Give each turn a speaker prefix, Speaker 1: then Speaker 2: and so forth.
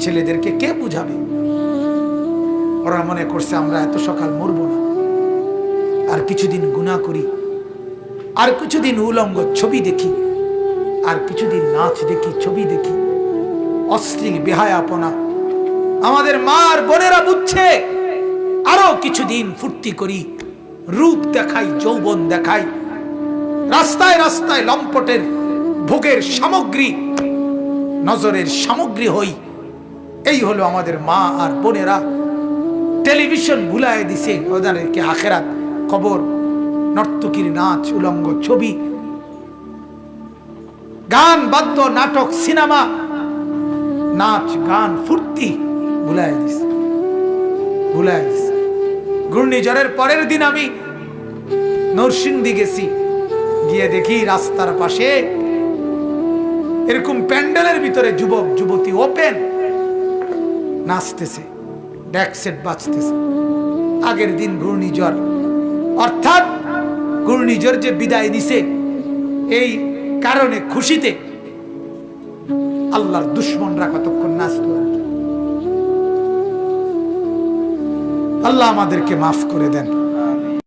Speaker 1: ছেলেদেরকে কে বুঝাবে? ওরা মনে করছে আমরা এত সকাল মরব না, আর কিছুদিন গুনাহ করি, আর কিছুদিন উলঙ্গ ছবি দেখি, আর কিছুদিন নাচ দেখি, ছবি দেখি, অশ্লীল বেহায়াপনা। আমাদের মা আর বোনেরা বুঝছে আরো কিছুদিন ফুর্তি করি, রূপ দেখাই, যৌবন দেখাই, রাস্তায় রাস্তায় লম্পটের ভোগের সামগ্রী, নজরের সামগ্রী হই। এই হলো আমাদের মা আর বোনেরা। টেলিভিশন ভুলায় দিছে ওদেরকে আখেরাত, কবর, নর্তকীর নাচ, উলঙ্গ ছবি, গান, বাদ্য, নাটক, সিনেমা, নাচ, গান, ফুর্তি ভুলায় দিছে, ভুলায় দিছে। ঘূর্ণিঝড়ের পরের দিন আমি নরসিংদী গেছি, গিয়ে দেখি রাস্তার পাশে এরকম প্যান্ডেলের ভিতরে যুবক যুবতী ওপেন নাচতেছে, ডেক সেট বাজতেছে। আগের দিন ঘূর্ণিঝড়, অর্থাৎ ঘূর্ণিঝড় যে বিদায় নিছে এই কারণে খুশিতে আল্লাহর দুশমনরা কতক্ষণ নাচত। আল্লাহ আমাদেরকে মাফ করে দেন।